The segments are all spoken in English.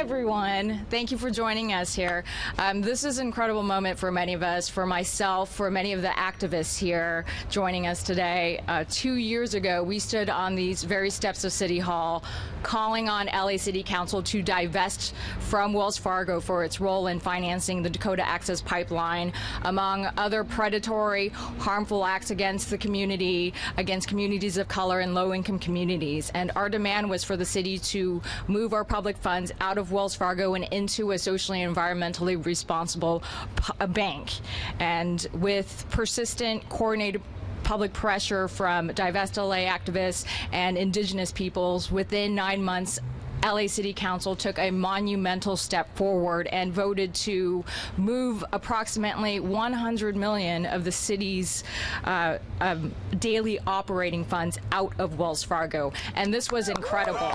everyone. Thank you for joining us here. This is an incredible moment for many of us, for myself, for many of the activists here joining us today. 2 years ago, we stood on these very steps of City Hall calling on LA City Council to divest from Wells Fargo for its role in financing the Dakota Access Pipeline, among other predatory, harmful acts against the community, against communities of color and low-income communities. And our demand was for the city to move our public funds out of Wells Fargo and into a socially and environmentally responsible bank. And with persistent, coordinated public pressure from Divest LA activists and indigenous peoples, within 9 months, LA City Council took a monumental step forward and voted to move approximately 100 million of the city's daily operating funds out of Wells Fargo. And this was incredible.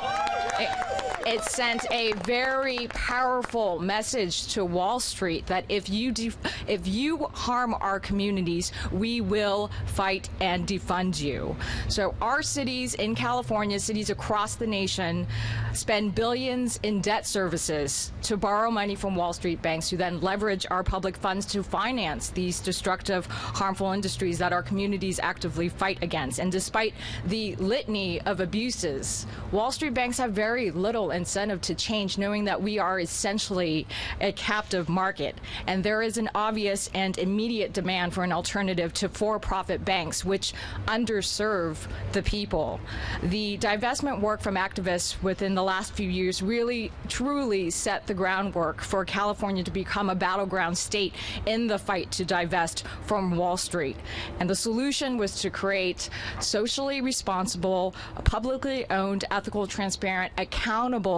It sent a very powerful message to Wall Street that if you harm our communities, we will fight and defund you. So our cities in California, cities across the nation, spend billions in debt services to borrow money from Wall Street banks who then leverage our public funds to finance these destructive, harmful industries that our communities actively fight against. And despite the litany of abuses, Wall Street banks have very little incentive to change, knowing that we are essentially a captive market. And there is an obvious and immediate demand for an alternative to for-profit banks, which underserve the people. The divestment work from activists within the last few years really, truly set the groundwork for California to become a battleground state in the fight to divest from Wall Street. And the solution was to create socially responsible, publicly owned, ethical, transparent, accountable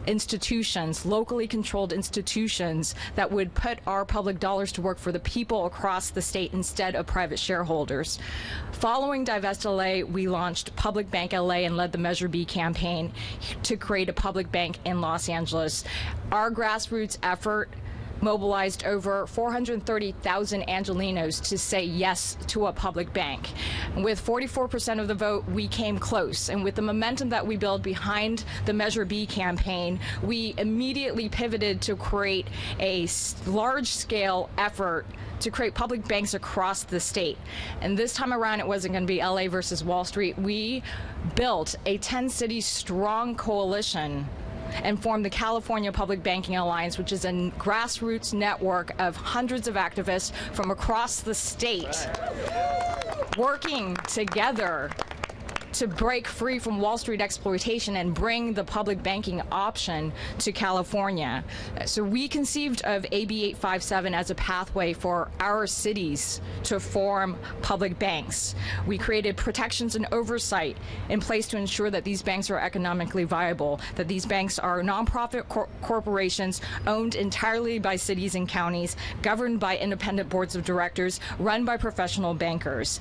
institutions, locally controlled institutions that would put our public dollars to work for the people across the state instead of private shareholders. Following Divest LA, we launched Public Bank LA and led the Measure B campaign to create a public bank in Los Angeles. Our grassroots effort mobilized over 430,000 Angelenos to say yes to a public bank. With 44% of the vote, we came close. And with the momentum that we built behind the Measure B campaign, we immediately pivoted to create a large-scale effort to create public banks across the state. And this time around, it wasn't going to be LA versus Wall Street. We built a 10-city strong coalition and formed the California Public Banking Alliance, which is a grassroots network of hundreds of activists from across the state working together to break free from Wall Street exploitation and bring the public banking option to California. So we conceived of AB 857 as a pathway for our cities to form public banks. We created protections and oversight in place to ensure that these banks are economically viable, that these banks are nonprofit corporations owned entirely by cities and counties, governed by independent boards of directors, run by professional bankers.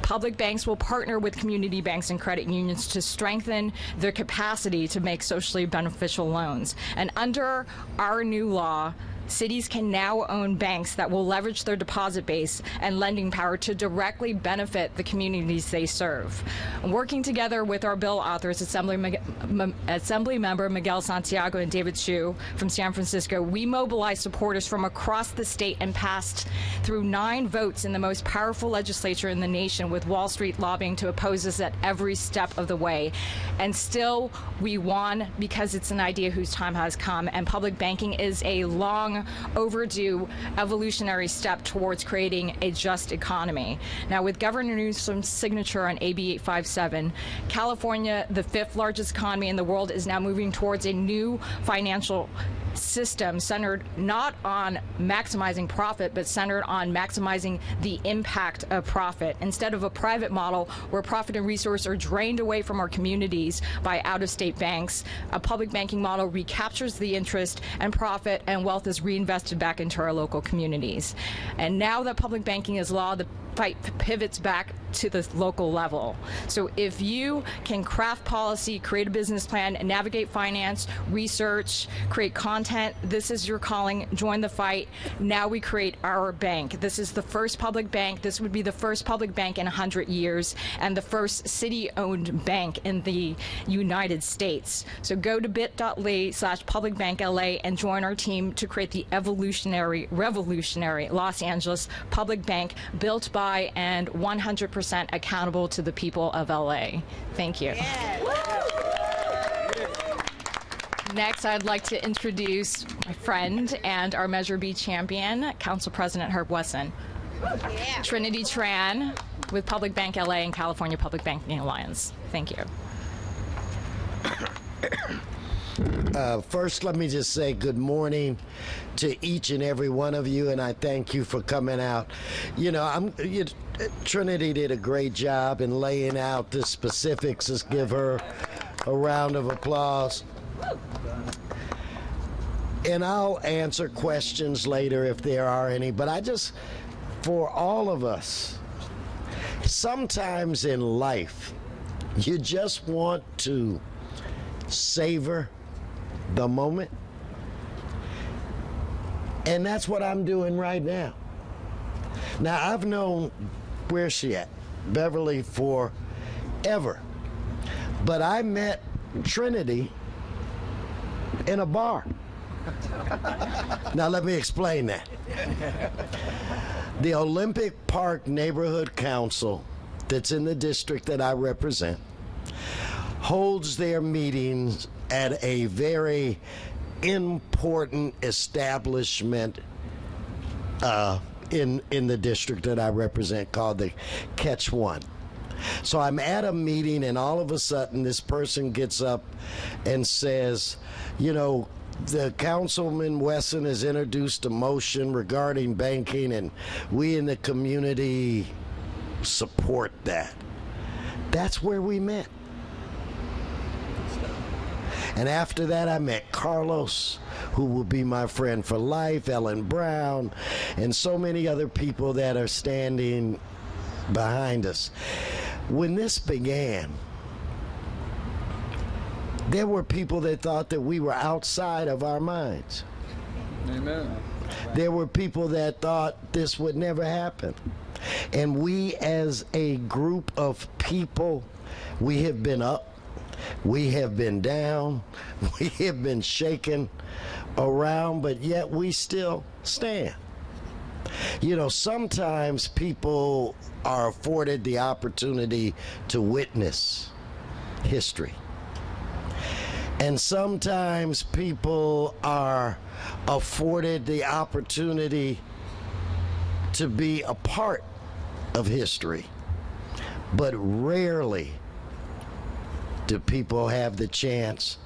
Public banks will partner with community banks and credit unions to strengthen their capacity to make socially beneficial loans. And under our new law, cities can now own banks that will leverage their deposit base and lending power to directly benefit the communities they serve. Working together with our bill authors, Assembly Member Miguel Santiago and David Chu from San Francisco, we mobilized supporters from across the state and passed through 9 votes in the most powerful legislature in the nation, with Wall Street lobbying to oppose us at every step of the way. And still, we won because it's an idea whose time has come, and public banking is a long overdue evolutionary step towards creating a just economy. Now, with Governor Newsom's signature on AB 857, California, the 5th largest economy in the world, is now moving towards a new financial system centered not on maximizing profit, but centered on maximizing the impact of profit. Instead of a private model where profit and resource are drained away from our communities by out-of-state banks, a public banking model recaptures the interest and profit, and wealth is reinvested back into our local communities. And now that public banking is law, the fight pivots back to the local level. So if you can craft policy, create a business plan, and navigate finance, research, create content, content. This is your calling. Join the fight. Now we create our bank. This is the first public bank. This would be the first public bank in 100 years and the first city-owned bank in the United States. So go to bit.ly/publicbankla and join our team to create the revolutionary Los Angeles public bank built by and 100% accountable to the people of LA. Thank you. Next, I'd like to introduce my friend and our Measure B champion, Council President Herb Wesson. Trinity Tran with Public Bank LA and California Public Banking Alliance. Thank you. First, let me just say good morning to each and every one of you, and I thank you for coming out. You know, Trinity did a great job in laying out the specifics. Let's give her a round of applause. And I'll answer questions later if there are any, but for all of us, sometimes in life, you just want to savor the moment. And that's what I'm doing right now. Now, I've known, where's she at? Beverly forever. But I met Trinity in a bar. Now let me explain that. The Olympic Park Neighborhood Council that's in the district that I represent holds their meetings at a very important establishment in the district that I represent called the Catch One. So I'm at a meeting, and all of a sudden this person gets up and says, you know, the Councilman Wesson has introduced a motion regarding banking, and we in the community support that. That's where we met. And after that, I met Carlos, who will be my friend for life, Ellen Brown, and so many other people that are standing behind us. When this began, there were people that thought that we were outside of our minds. Amen. There were people that thought this would never happen. And we as a group of people, we have been up, we have been down, we have been shaken around, but yet we still stand. You know, sometimes people are afforded the opportunity to witness history. And sometimes people are afforded the opportunity to be a part of history. But rarely do people have the chance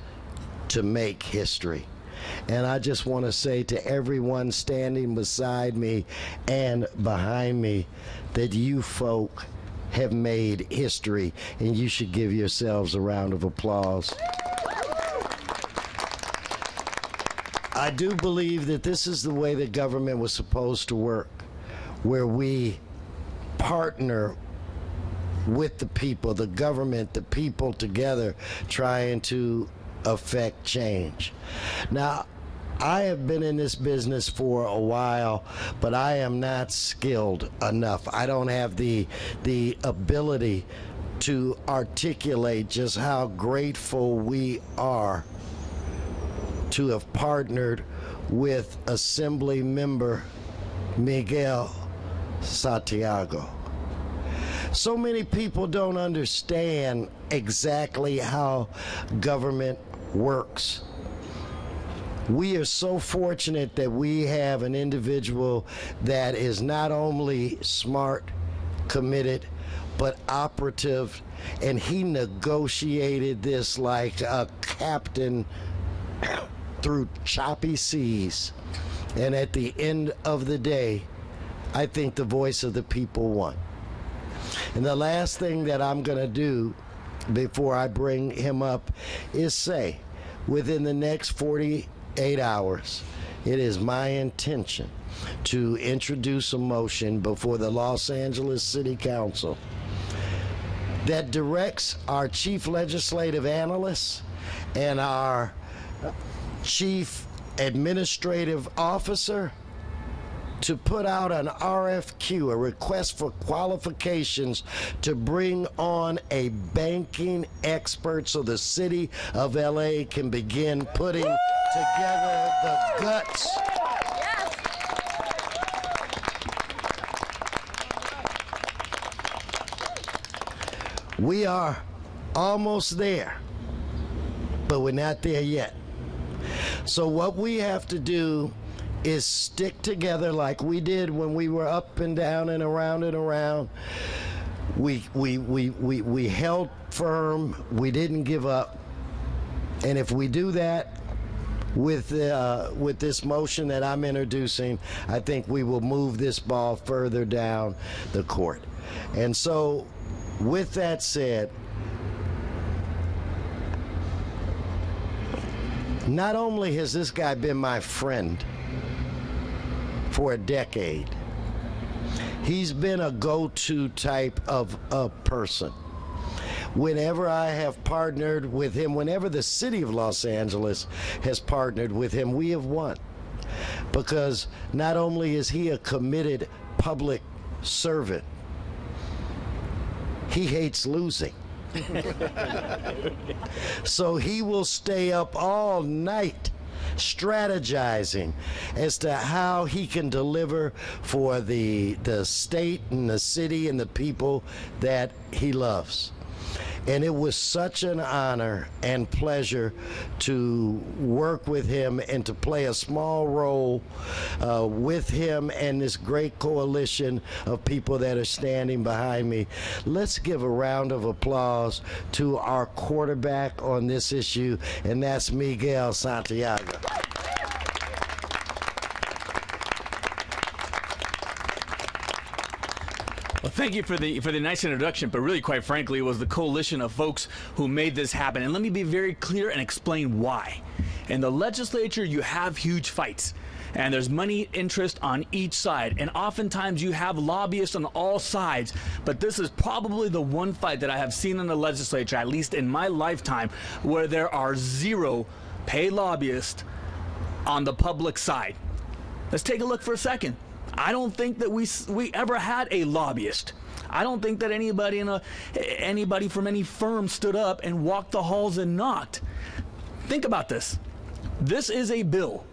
to make history. And I just want to say to everyone standing beside me and behind me that you folk have made history, and you should give yourselves a round of applause. I do believe that this is the way that government was supposed to work, where we partner with the people, the government, the people together, trying to affect change. Now, I have been in this business for a while, but I am not skilled enough. I don't have the ability to articulate just how grateful we are to have partnered with Assembly Member Miguel Santiago. So many people don't understand exactly how government works. We are so fortunate that we have an individual that is not only smart, committed, but operative, and he negotiated this like a captain through choppy seas. And at the end of the day, I think the voice of the people won. And the last thing that I'm going to do before I bring him up is say, within the next 48 hours, it is my intention to introduce a motion before the Los Angeles City Council that directs our chief legislative analyst and our chief administrative officer to put out an RFQ, a request for qualifications, to bring on a banking expert so the city of LA can begin putting together the guts. We are almost there, but we're not there yet. So what we have to do is stick together like we did when we were up and down and around and around. We held firm. We didn't give up. And if we do that with this motion that I'm introducing, I think we will move this ball further down the court. And so, with that said, not only has this guy been my friend for a decade, he's been a go-to type of person. Whenever I have partnered with him, whenever the city of Los Angeles has partnered with him, we have won. Because not only is he a committed public servant, he hates losing. So he will stay up all night strategizing as to how he can deliver for the state and the city and the people that he loves. And it was such an honor and pleasure to work with him and to play a small role with him and this great coalition of people that are standing behind me. Let's give a round of applause to our quarterback on this issue, and that's Miguel Santiago. Well, thank you for the nice introduction, but really, quite frankly, it was the coalition of folks who made this happen. And let me be very clear and explain why. In the legislature, you have huge fights, and there's money interest on each side, and oftentimes you have lobbyists on all sides. But this is probably the one fight that I have seen in the legislature, at least in my lifetime, where there are zero paid lobbyists on the public side. Let's take a look for a second. I don't think that we ever had a lobbyist. I don't think that anybody from any firm stood up and walked the halls and knocked. Think about this. This is a bill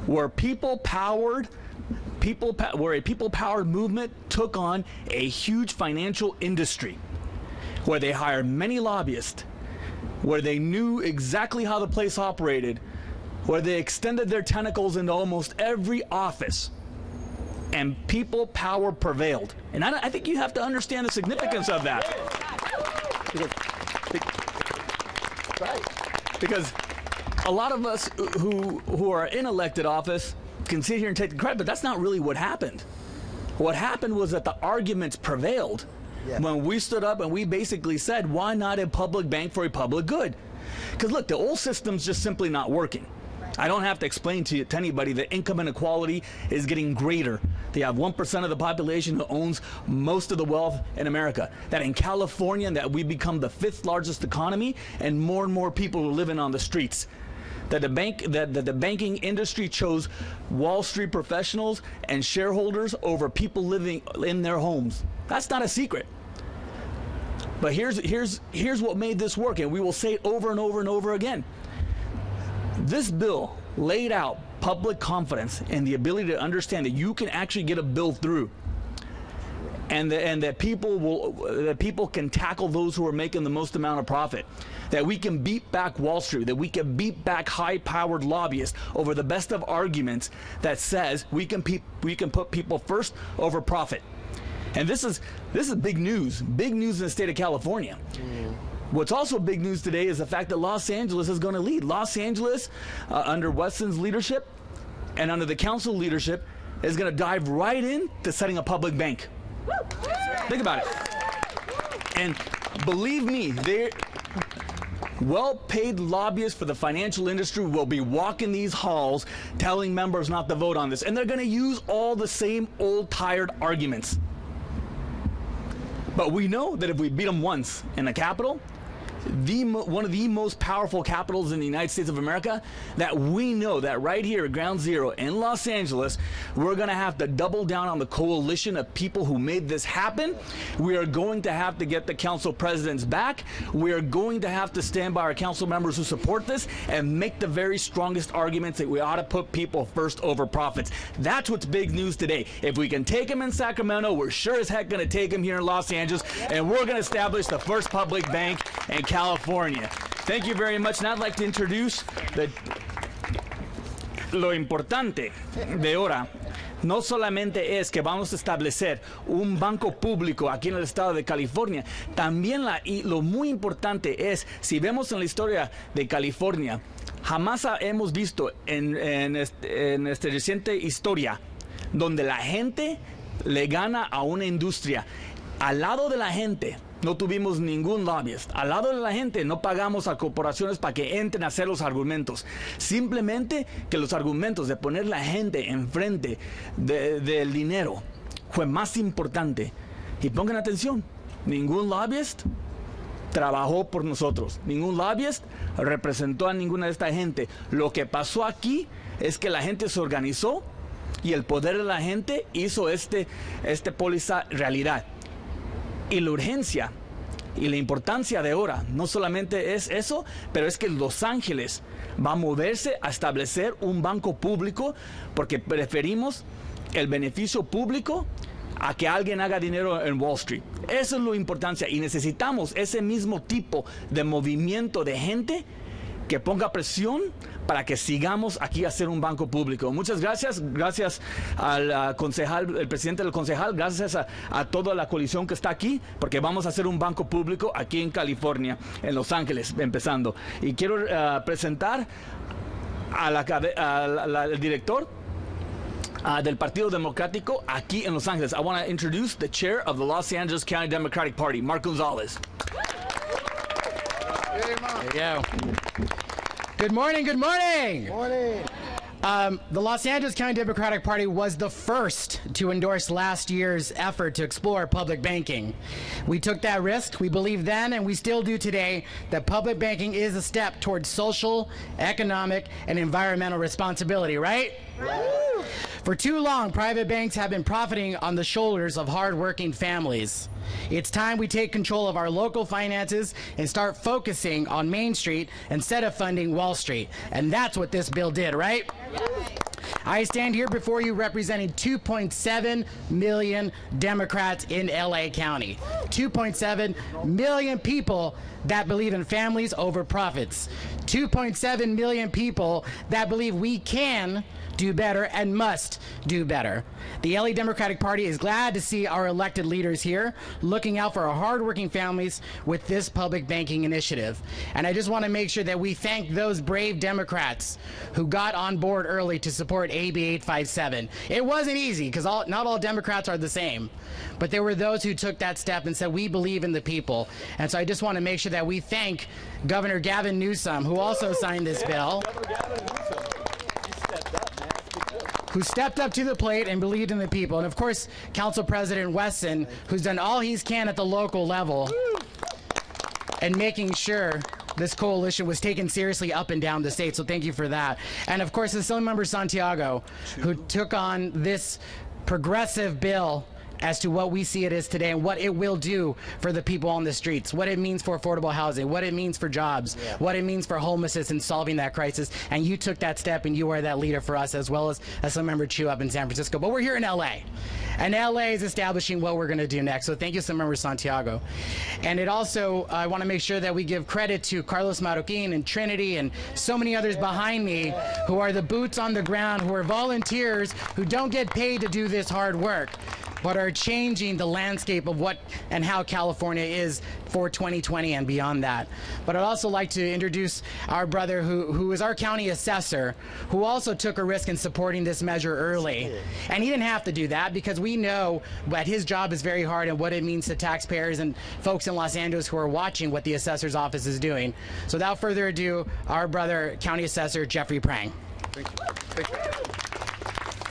where a people-powered movement took on a huge financial industry, where they hired many lobbyists, where they knew exactly how the place operated, where they extended their tentacles into almost every office. And people power prevailed. And I think you have to understand the significance of that. Because a lot of us who are in elected office can sit here and take the credit, but that's not really what happened. What happened was that the arguments prevailed when we stood up and we basically said, why not a public bank for a public good? Because look, the old system's just simply not working. I don't have to explain to anybody that income inequality is getting greater. They have 1% of the population who owns most of the wealth in America. That in California, that we become the 5th largest economy, and more people are living on the streets. That the banking industry chose Wall Street professionals and shareholders over people living in their homes. That's not a secret. But here's what made this work, and we will say it over and over and over again. This bill laid out public confidence and the ability to understand that you can actually get a bill through, and that people can tackle those who are making the most amount of profit, that we can beat back Wall Street, that we can beat back high-powered lobbyists over the best of arguments that says we can put people first over profit. And this is big news in the state of California. What's also big news today is the fact that Los Angeles is going to lead. Los Angeles, under Wesson's leadership and under the council leadership, is going to dive right into setting a public bank. Think about it. And believe me, well-paid lobbyists for the financial industry will be walking these halls telling members not to vote on this. And they're going to use all the same old, tired arguments. But we know that if we beat them once in the Capitol, one of the most powerful capitals in the United States of America, that we know that right here at Ground Zero in Los Angeles, we're going to have to double down on the coalition of people who made this happen. We are going to have to get the council presidents back. We are going to have to stand by our council members who support this and make the very strongest arguments that we ought to put people first over profits. That's what's big news today. If we can take them in Sacramento, we're sure as heck going to take them here in Los Angeles, and we're going to establish the first public bank in California. Thank you very much. Now I'd like to introduce lo importante de ahora. No solamente es que vamos a establecer un banco público aquí en el estado de California, también lo muy importante es, si vemos en la historia de California, jamás hemos visto en esta reciente historia donde la gente le gana a una industria. Al lado de la gente no tuvimos ningún lobbyist. Al lado de la gente no pagamos a corporaciones para que entren a hacer los argumentos. Simplemente que los argumentos de poner la gente enfrente del dinero fue más importante. Y pongan atención, ningún lobbyist trabajó por nosotros. Ningún lobbyist representó a ninguna de esta gente. Lo que pasó aquí es que la gente se organizó y el poder de la gente hizo este póliza realidad. Y la urgencia y la importancia de ahora no solamente es eso, pero es que Los Ángeles va a moverse a establecer un banco público porque preferimos el beneficio público a que alguien haga dinero en Wall Street. Eso es la importancia y necesitamos ese mismo tipo de movimiento de gente que ponga presión para que sigamos aquí a hacer un banco público. Muchas gracias. Gracias al concejal, el presidente del concejal, gracias a toda la coalición que está aquí, porque vamos a hacer un banco público aquí en California, en Los Ángeles, empezando. Y quiero presentar al director del Partido Democrático aquí en Los Ángeles. I want to introduce the chair of the Los Angeles County Democratic Party, Mark Gonzalez. There you go. Good morning, good morning. Morning. The Los Angeles County Democratic Party was the first to endorse last year's effort to explore public banking. We took that risk. We believed then, and we still do today, that public banking is a step towards social, economic, and environmental responsibility, right? Right. For too long, private banks have been profiting on the shoulders of hard-working families. It's time we take control of our local finances and start focusing on Main Street instead of funding Wall Street. And that's what this bill did, right? I stand here before you representing 2.7 million Democrats in LA County. 2.7 million people that believe in families over profits. 2.7 million people that believe we can do better and must do better. The LA Democratic Party is glad to see our elected leaders here looking out for our hardworking families with this public banking initiative. And I just want to make sure that we thank those brave Democrats who got on board early to support AB 857. It wasn't easy because not all Democrats are the same, but there were those who took that step and said, we believe in the people. And so I just want to make sure that we thank Governor Gavin Newsom, who also signed this bill, who stepped up to the plate and believed in the people. And of course, Council President Wesson, who's done all he can at the local level and making sure this coalition was taken seriously up and down the state. So thank you for that. And of course, Assemblymember Santiago, who took on this progressive bill as to what we see it is today and what it will do for the people on the streets, what it means for affordable housing, what it means for jobs, what it means for homelessness and solving that crisis. And you took that step and you are that leader for us, as well as Assemblymember Chu up in San Francisco. But we're here in LA, and LA is establishing what we're going to do next. So thank you, Assemblymember Santiago. And it also, I want to make sure that we give credit to Carlos Marroquin and Trinity and so many others behind me who are the boots on the ground, who are volunteers who don't get paid to do this hard work, but are changing the landscape of what and how California is for 2020 and beyond that. But I'd also like to introduce our brother who is our county assessor, who also took a risk in supporting this measure early. And he didn't have to do that because we know that his job is very hard and what it means to taxpayers and folks in Los Angeles who are watching what the assessor's office is doing. So without further ado, our brother, County Assessor Jeffrey Prang. Thank you. Thank you.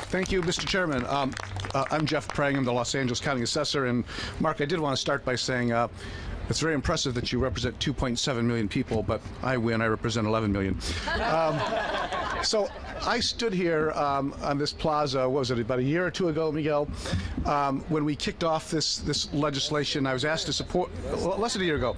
Thank you, Mr. Chairman. I'm Jeff Prang. I'm the Los Angeles County Assessor. And Mark, I did want to start by saying It's very impressive that you represent 2.7 million people, but I win. I represent 11 million. So I stood here on this plaza, what was it, about a year or two ago, Miguel, when we kicked off this legislation. I was asked to support, less than a year ago.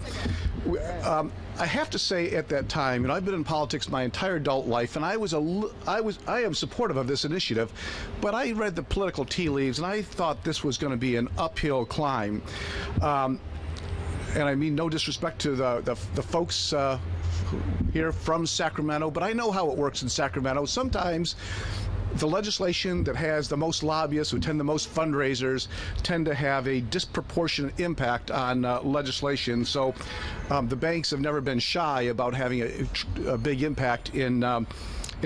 I have to say, at that time, I've been in politics my entire adult life, and I am supportive of this initiative, but I read the political tea leaves, and I thought this was going to be an uphill climb. And I mean no disrespect to the folks here from Sacramento, but I know how it works in Sacramento. Sometimes the legislation that has the most lobbyists, who tend the most fundraisers, tend to have a disproportionate impact on legislation. So the banks have never been shy about having a big impact in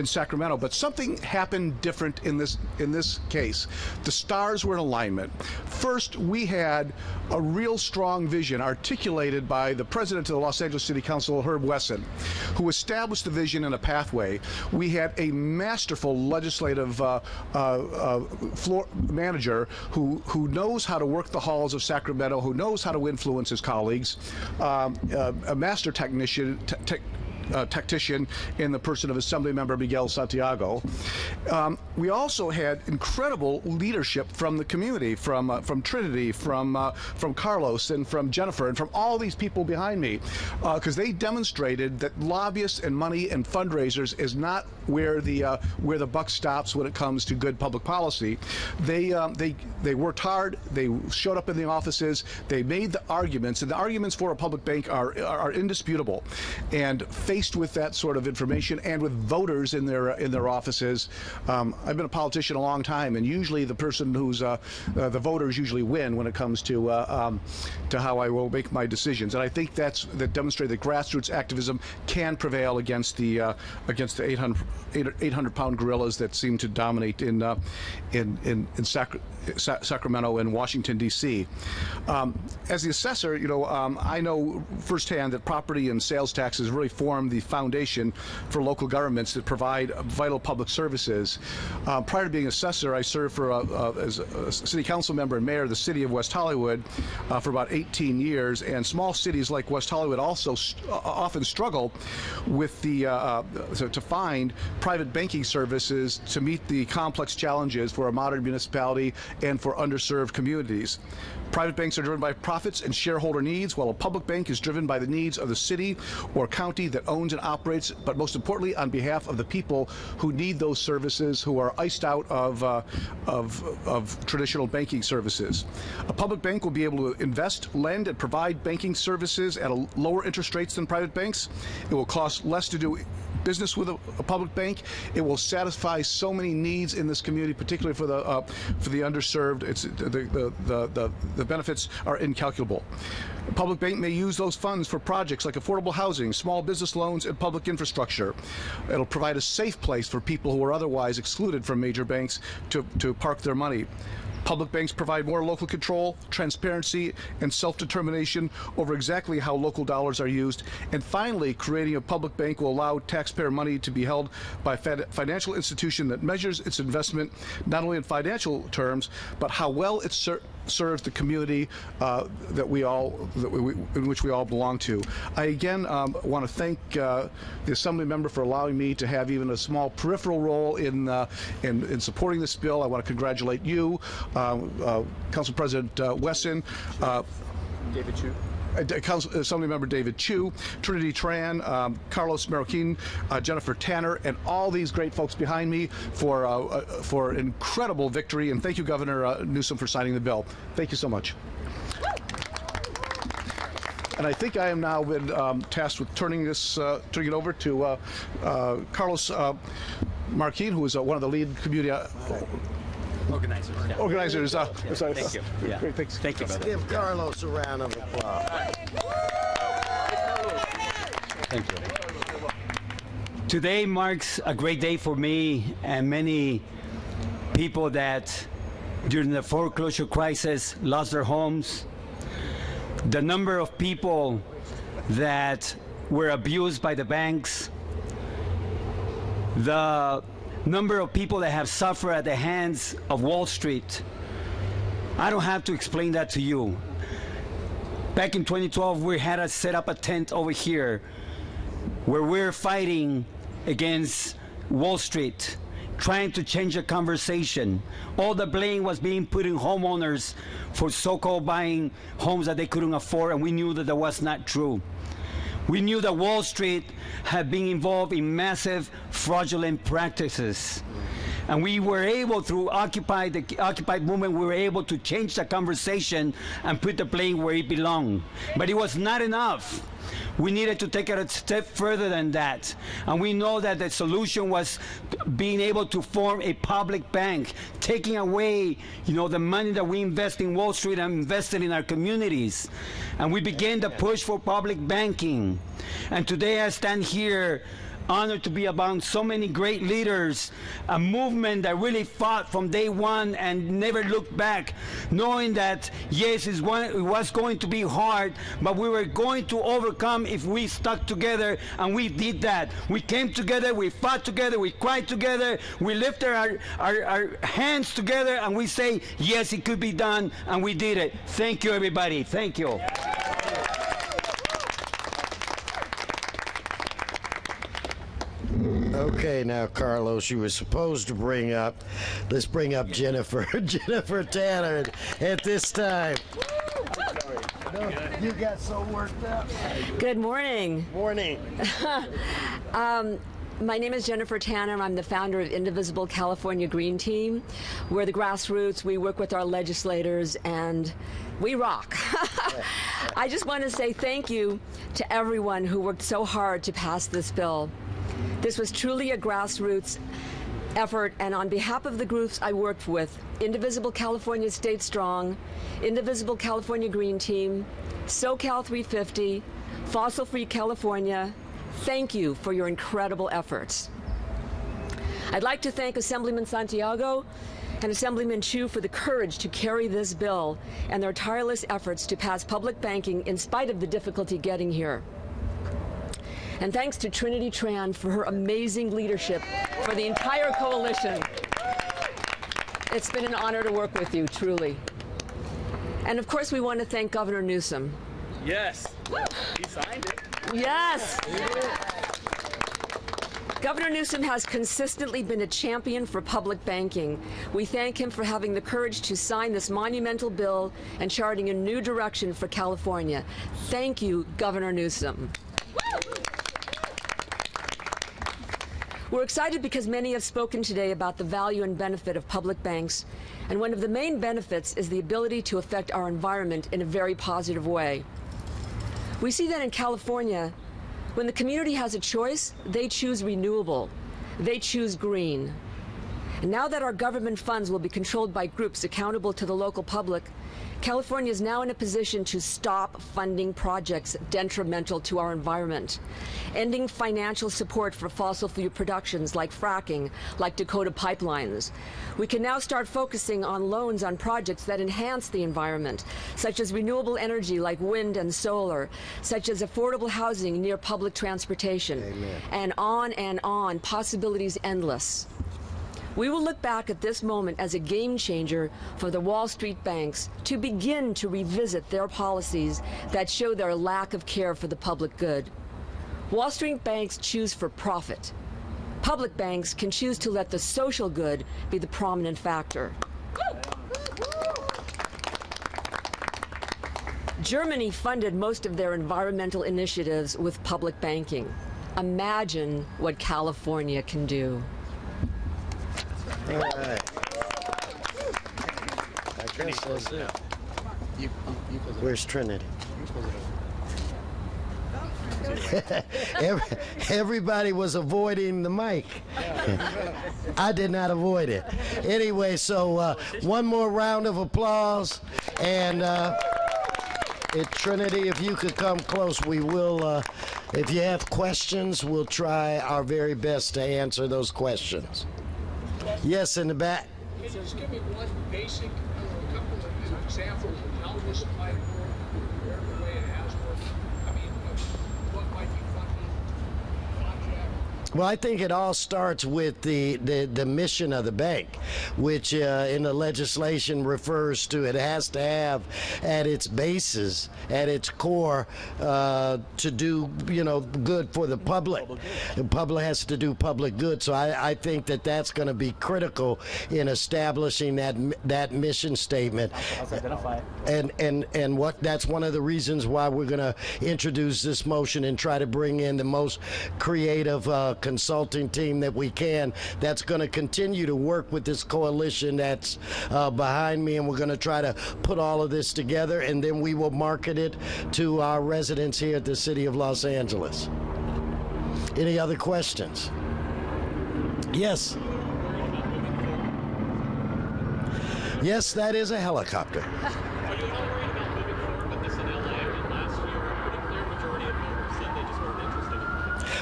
Sacramento, but something happened different in this case. The stars were in alignment. First, we had a real strong vision articulated by the president of the Los Angeles City Council, Herb Wesson, who established the vision and a pathway. We had a masterful legislative floor manager who knows how to work the halls of Sacramento, who knows how to influence his colleagues, a master tactician in the person of Assemblymember Miguel Santiago. We also had incredible leadership from the community, from Trinity, from Carlos, and from Jennifer, and from all these people behind me, because they demonstrated that lobbyists and money and fundraisers is not where the buck stops when it comes to good public policy. They worked hard. They showed up in the offices. They made the arguments, and the arguments for a public bank are indisputable. And faced with that sort of information and with voters in their offices, I've been a politician a long time, and usually the person who's the voters usually win when it comes to how I will make my decisions. And I think that demonstrated that grassroots activism can prevail against the 800-pound gorillas that seem to dominate in Sacramento and Washington, D.C. As the assessor, I know firsthand that property and sales taxes really form the foundation for local governments that provide vital public services. Prior to being assessor, I served as a city council member and mayor of the city of West Hollywood for about 18 years, and small cities like West Hollywood also often struggle with to find private banking services to meet the complex challenges for a modern municipality and for underserved communities. Private banks are driven by profits and shareholder needs, while a public bank is driven by the needs of the city or county that owns and operates, but most importantly, on behalf of the people who need those services, who are iced out of traditional banking services. A public bank will be able to invest, lend, and provide banking services at lower interest rates than private banks. It will cost less to do business with a public bank. It will satisfy so many needs in this community, particularly for the underserved. The benefits are incalculable. A public bank may use those funds for projects like affordable housing, small business loans, and public infrastructure. It'll provide a safe place for people who are otherwise excluded from major banks to park their money. Public banks provide more local control, transparency, and self-determination over exactly how local dollars are used. And finally, creating a public bank will allow taxpayer money to be held by a financial institution that measures its investment not only in financial terms, but how well it serves the community in which we all belong to. I again want to thank the Assembly member for allowing me to have even a small peripheral role in supporting this bill. I want to congratulate you, Council President Wesson, David Chu. Assemblymember David Chu, Trinity Tran, Carlos Marroquin, Jennifer Tanner, and all these great folks behind me for incredible victory. And thank you, Governor Newsom, for signing the bill. Thank you so much. And I think I am now been tasked with turning it over to Carlos Marroquin, who is one of the lead community organizers. Yeah. Organizers. Thank you. Yeah. Great, thanks. Thank you. Give Carlos a round of applause. Thank you. Today marks a great day for me and many people that during the foreclosure crisis lost their homes. The number of people that were abused by the banks, the number of people that have suffered at the hands of Wall Street. I don't have to explain that to you. back in 2012, we had to set up a tent over here where we're fighting against Wall Street, trying to change the conversation. All the blame was being put in homeowners for so-called buying homes that they couldn't afford, and we knew that was not true. We knew that Wall Street had been involved in massive fraudulent practices. And we were able, through the Occupy movement, we were able to change the conversation and put the blame where it belonged. But it was not enough. We needed to take it a step further than that. And we know that the solution was being able to form a public bank, taking away, the money that we invest in Wall Street and invest it in our communities. And we began the push for public banking. And today I stand here honored to be among so many great leaders, a movement that really fought from day one and never looked back, knowing that, yes, it was going to be hard, but we were going to overcome if we stuck together, and we did that. We came together, we fought together, we cried together, we lifted our hands together, and we say, yes, it could be done, and we did it. Thank you, everybody. Thank you. Okay, now, Carlos, you were supposed to let's bring up Jennifer Tanner at this time. No, you got so worked up. Good morning. Morning. My name is Jennifer Tanner. I'm the founder of Indivisible California Green Team. We're the grassroots. We work with our legislators, and we rock. I just want to say thank you to everyone who worked so hard to pass this bill. This was truly a grassroots effort, and on behalf of the groups I worked with, Indivisible California State Strong, Indivisible California Green Team, SoCal 350, Fossil Free California, thank you for your incredible efforts. I'd like to thank Assemblyman Santiago and Assemblyman Chu for the courage to carry this bill and their tireless efforts to pass public banking in spite of the difficulty getting here. And thanks to Trinity Tran for her amazing leadership for the entire coalition. It's been an honor to work with you, truly. And of course, we want to thank Governor Newsom. Yes. He signed it. Yes. Governor Newsom has consistently been a champion for public banking. We thank him for having the courage to sign this monumental bill and charting a new direction for California. Thank you, Governor Newsom. We're excited because many have spoken today about the value and benefit of public banks, and one of the main benefits is the ability to affect our environment in a very positive way. We see that in California, when the community has a choice, they choose renewable, they choose green. And now that our government funds will be controlled by groups accountable to the local public, California is now in a position to stop funding projects detrimental to our environment, ending financial support for fossil fuel productions like fracking, like Dakota pipelines. We can now start focusing on loans on projects that enhance the environment, such as renewable energy like wind and solar, such as affordable housing near public transportation. Amen. And on, possibilities endless. We will look back at this moment as a game changer for the Wall Street banks to begin to revisit their policies that show their lack of care for the public good. Wall Street banks choose for profit. Public banks can choose to let the social good be the prominent factor. Germany funded most of their environmental initiatives with public banking. Imagine what California can do. All right. I guess that's it. Where's Trinity? Everybody was avoiding the mic. I did not avoid it. Anyway, so one more round of applause. And Trinity, if you could come close, we will, if you have questions, we'll try our very best to answer those questions. Yes, in the back. Just give me one basic, couple of examples of how this might work, the way it has worked. I mean, what might be funded, Well, I think it all starts with the mission of the bank, which in the legislation refers to it has to have at its basis, at its core, to do, good for the public. The public has to do public good. So I think that that's going to be critical in establishing that mission statement. And that's one of the reasons why we're going to introduce this motion and try to bring in the most creative consulting team that we can, that's going to continue to work with this coalition that's behind me, and we're going to try to put all of this together, and then we will market it to our residents here at the City of Los Angeles. Any other questions? Yes. Yes, that is a helicopter.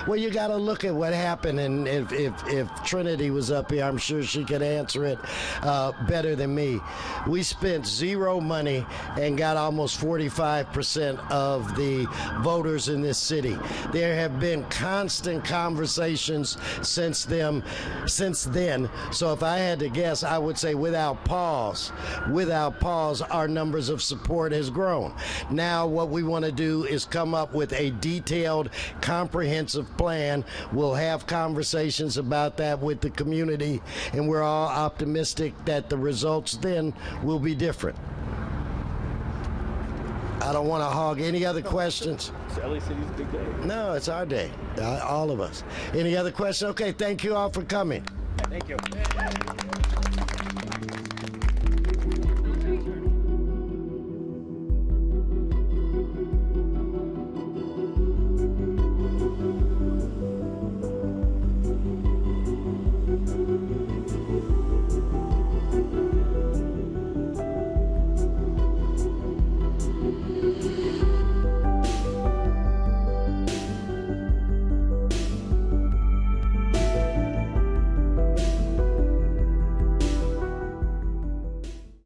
Well, you got to look at what happened, and if Trinity was up here, I'm sure she could answer it better than me. We spent zero money and got almost 45% of the voters in this city. There have been constant conversations since then. So if I had to guess, I would say without pause, our numbers of support has grown. Now what we want to do is come up with a detailed, comprehensive plan. We'll have conversations about that with the community, and we're all optimistic that the results then will be different. I don't want to hog any other questions. It's LA City's big day. No, it's our day, all of us. Any other questions? Okay, thank you all for coming. Thank you.